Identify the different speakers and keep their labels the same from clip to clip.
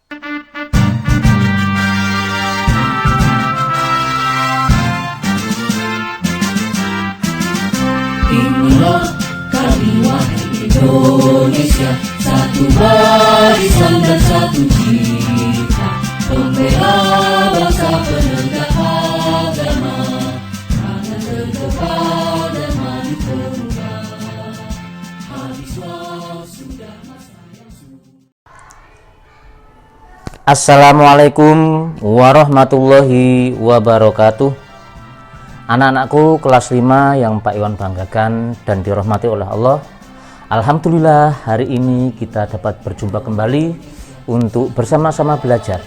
Speaker 1: Inilah kami wahai Indonesia, satu barisan dan satu cita, pembela bangsa penegak agama, tangan terdepan dan maju pemuda. Habislah sudah masa yang sudah.
Speaker 2: Assalamualaikum warahmatullahi wabarakatuh. Anak-anakku kelas 5 yang Pak Iwan banggakan dan dirahmati oleh Allah. Alhamdulillah hari ini kita dapat berjumpa kembali untuk bersama-sama belajar.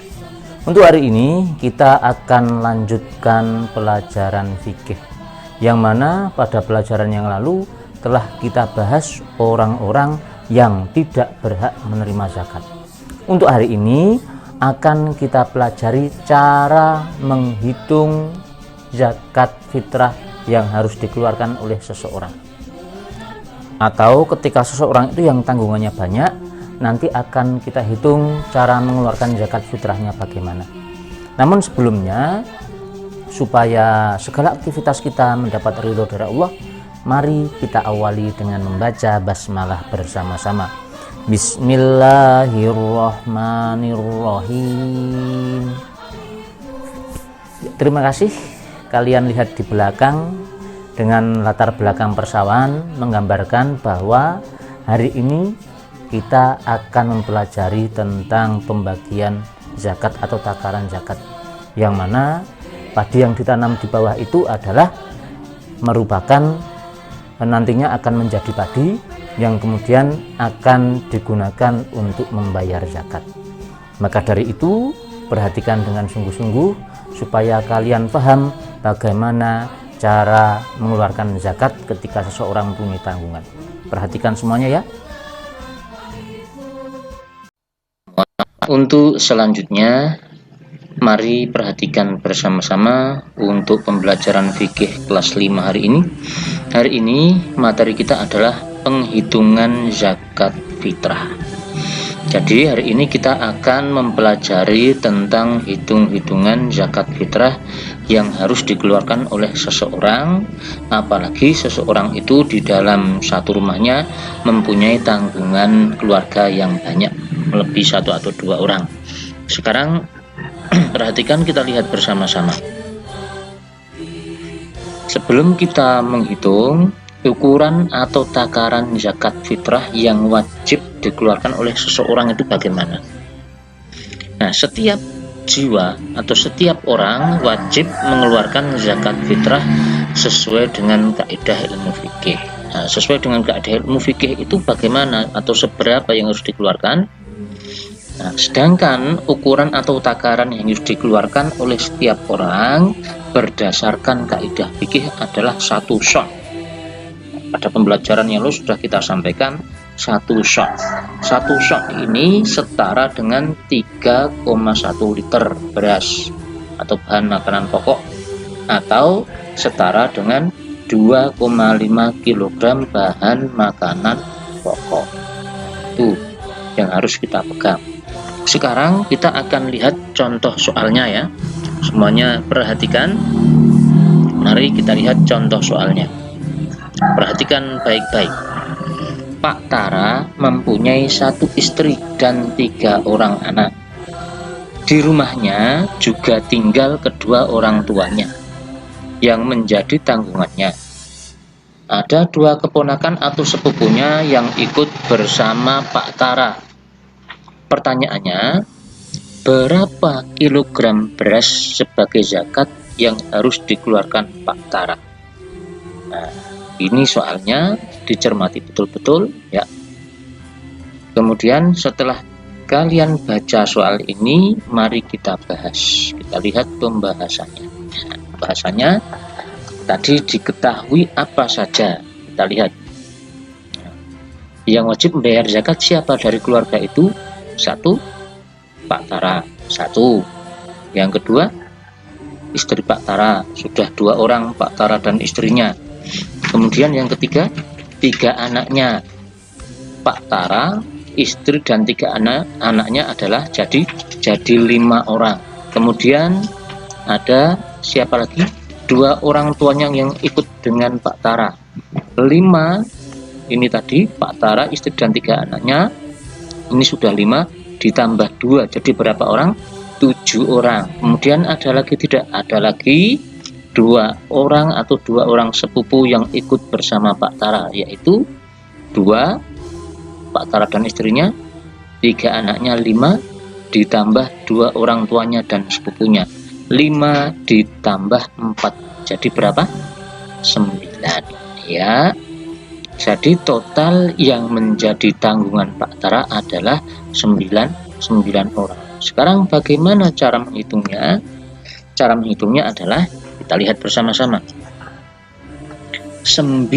Speaker 2: Untuk hari ini kita akan lanjutkan pelajaran fikih, yang mana pada pelajaran yang lalu telah kita bahas orang-orang yang tidak berhak menerima zakat. Untuk hari ini akan kita pelajari cara menghitung zakat fitrah yang harus dikeluarkan oleh seseorang, atau ketika seseorang itu yang tanggungannya banyak, nanti akan kita hitung cara mengeluarkan zakat fitrahnya bagaimana. Namun sebelumnya, supaya segala aktivitas kita mendapat ridho dari Allah, mari kita awali dengan membaca basmalah bersama-sama. Bismillahirrahmanirrahim. Terima kasih. Kalian lihat di belakang dengan latar belakang persawahan menggambarkan bahwa hari ini kita akan mempelajari tentang pembagian zakat atau takaran zakat, yang mana padi yang ditanam di bawah itu adalah merupakan nantinya akan menjadi padi yang kemudian akan digunakan untuk membayar zakat. Maka dari itu perhatikan dengan sungguh-sungguh supaya kalian paham bagaimana cara mengeluarkan zakat ketika seseorang mempunyai tanggungan. Perhatikan semuanya ya. Untuk selanjutnya, mari perhatikan bersama-sama untuk pembelajaran fikih kelas 5 hari ini. Hari ini materi kita adalah penghitungan zakat fitrah. Jadi hari ini kita akan mempelajari tentang hitung-hitungan zakat fitrah yang harus dikeluarkan oleh seseorang, apalagi seseorang itu di dalam satu rumahnya mempunyai tanggungan keluarga yang banyak, melebihi 1 atau 2 orang. Sekarang perhatikan, kita lihat bersama-sama. Sebelum kita menghitung ukuran atau takaran zakat fitrah yang wajib dikeluarkan oleh seseorang itu bagaimana? Nah, setiap jiwa atau setiap orang wajib mengeluarkan zakat fitrah sesuai dengan kaidah ilmu fikih. Nah, sesuai dengan kaidah ilmu fikih itu bagaimana atau seberapa yang harus dikeluarkan? Nah, sedangkan ukuran atau takaran yang harus dikeluarkan oleh setiap orang berdasarkan kaidah fikih adalah 1 sha'. Pada pembelajaran yang lalu sudah kita sampaikan 1 sha'. 1 sha' ini setara dengan 3,1 liter beras atau bahan makanan pokok, atau setara dengan 2,5 kg bahan makanan pokok. Itu yang harus kita pegang. Sekarang kita akan lihat contoh soalnya ya. Semuanya perhatikan. Mari kita lihat contoh soalnya. Perhatikan baik-baik. Pak Tara mempunyai 1 istri dan 3 orang anak. Di rumahnya juga tinggal kedua orang tuanya yang menjadi tanggungannya. Ada 2 keponakan atau sepupunya yang ikut bersama Pak Tara. Pertanyaannya, berapa kilogram beras sebagai zakat yang harus dikeluarkan Pak Tara? Nah, ini soalnya dicermati betul-betul ya. Kemudian setelah kalian baca soal ini, mari kita bahas. Kita lihat pembahasannya. Bahasanya tadi diketahui apa saja. Kita lihat. Yang wajib membayar zakat siapa dari keluarga itu? 1, Pak Tara. 1. Yang kedua, istri Pak Tara. Sudah 2 orang, Pak Tara dan istrinya. Kemudian yang ketiga, 3 anaknya, Pak Tara, istri dan 3 anaknya adalah jadi 5 orang. Kemudian ada siapa lagi? 2 orang tuanya yang ikut dengan Pak Tara. 5 ini tadi Pak Tara, istri dan 3 anaknya. Ini sudah 5 ditambah 2 jadi berapa orang? 7 orang. Kemudian ada lagi 2 orang atau 2 orang sepupu yang ikut bersama Pak Tara, yaitu 2 Pak Tara dan istrinya, 3 anaknya 5 ditambah 2 orang tuanya dan sepupunya. 5 ditambah 4 jadi berapa? 9 ya. Jadi total yang menjadi tanggungan Pak Tara adalah 9 orang. Sekarang bagaimana cara menghitungnya? Cara menghitungnya adalah kita lihat bersama-sama. 9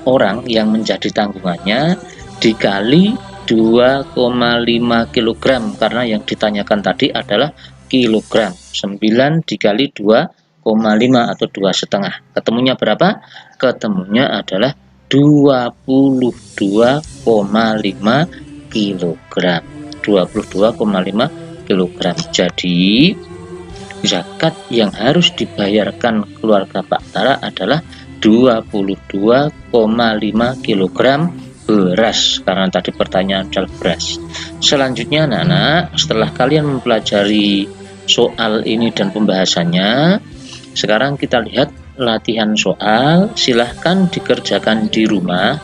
Speaker 2: orang yang menjadi tanggungannya dikali 2,5 kg, karena yang ditanyakan tadi adalah kilogram. 9 dikali 2,5 atau 2,5. Ketemunya berapa? Ketemunya adalah 22,5 kg. 22,5 kg. Jadi zakat yang harus dibayarkan keluarga Pak Tara adalah 22,5 kg beras, karena tadi pertanyaan adalah beras. Selanjutnya anak-anak, setelah kalian mempelajari soal ini dan pembahasannya, sekarang kita lihat latihan soal. Silahkan dikerjakan di rumah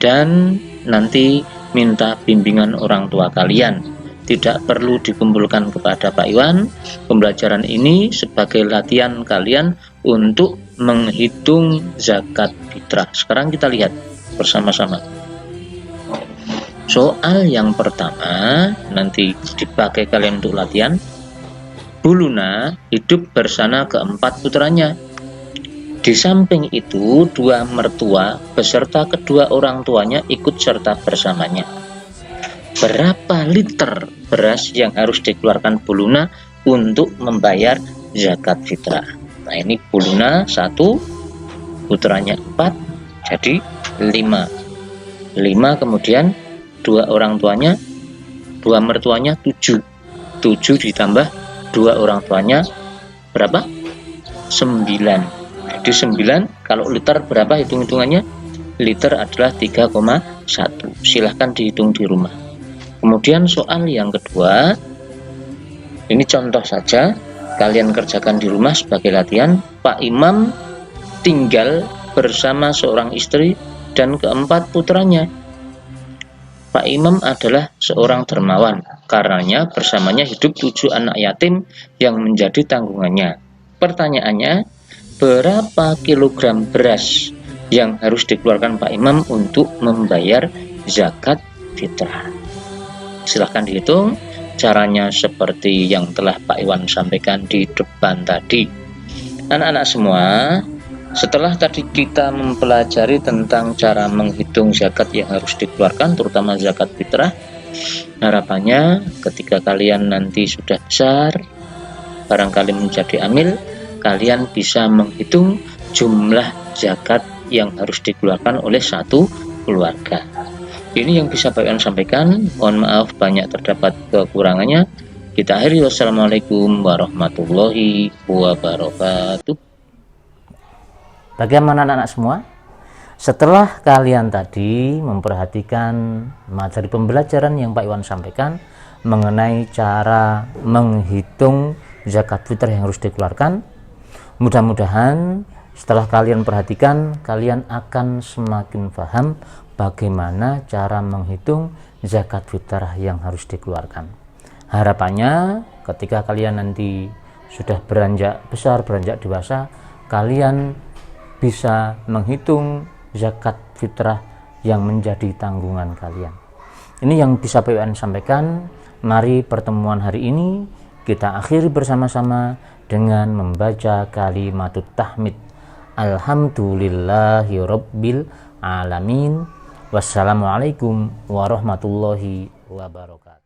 Speaker 2: dan nanti minta bimbingan orang tua kalian. Tidak perlu dikumpulkan kepada Pak Iwan. Pembelajaran ini sebagai latihan kalian untuk menghitung zakat fitrah. Sekarang kita lihat bersama-sama. Soal yang pertama nanti dipakai kalian untuk latihan. Buluna hidup bersama keempat putranya. Di samping itu, 2 mertua beserta kedua orang tuanya ikut serta bersamanya. Berapa liter beras yang harus dikeluarkan Buluna untuk membayar zakat fitrah? Nah, ini Buluna 1, putranya 4, jadi 5. 5 kemudian 2 orang tuanya, 2 mertuanya 7. 7 ditambah 2 orang tuanya berapa? 9. Jadi 9, kalau liter berapa hitung-hitungannya? Liter adalah 3,1. Silahkan dihitung di rumah. Kemudian soal yang kedua, ini contoh saja, kalian kerjakan di rumah sebagai latihan. Pak Imam tinggal bersama seorang istri dan keempat putranya. Pak Imam adalah seorang dermawan, karenanya bersamanya hidup 7 anak yatim yang menjadi tanggungannya. Pertanyaannya, berapa kilogram beras yang harus dikeluarkan Pak Imam untuk membayar zakat fitrah? Silahkan dihitung. Caranya seperti yang telah Pak Iwan sampaikan di depan tadi. Anak-anak semua, setelah tadi kita mempelajari tentang cara menghitung zakat yang harus dikeluarkan, terutama zakat fitrah, harapannya ketika kalian nanti sudah besar, barangkali menjadi amil, kalian bisa menghitung jumlah zakat yang harus dikeluarkan oleh satu keluarga. Ini yang bisa Pak Iwan sampaikan. Mohon maaf banyak terdapat kekurangannya. Kita akhiri. Wassalamualaikum warahmatullahi wabarakatuh.
Speaker 3: Bagaimana anak-anak semua? Setelah kalian tadi memperhatikan materi pembelajaran yang Pak Iwan sampaikan mengenai cara menghitung zakat fitrah yang harus dikeluarkan, mudah-mudahan setelah kalian perhatikan, kalian akan semakin paham bagaimana cara menghitung zakat fitrah yang harus dikeluarkan. Harapannya ketika kalian nanti sudah beranjak besar, beranjak dewasa, kalian bisa menghitung zakat fitrah yang menjadi tanggungan kalian. Ini yang bisa Pak Iwan sampaikan. Mari pertemuan hari ini kita akhiri bersama-sama dengan membaca kalimatut tahmid. Alhamdulillahi rabbil alamin. Wassalamualaikum warahmatullahi wabarakatuh.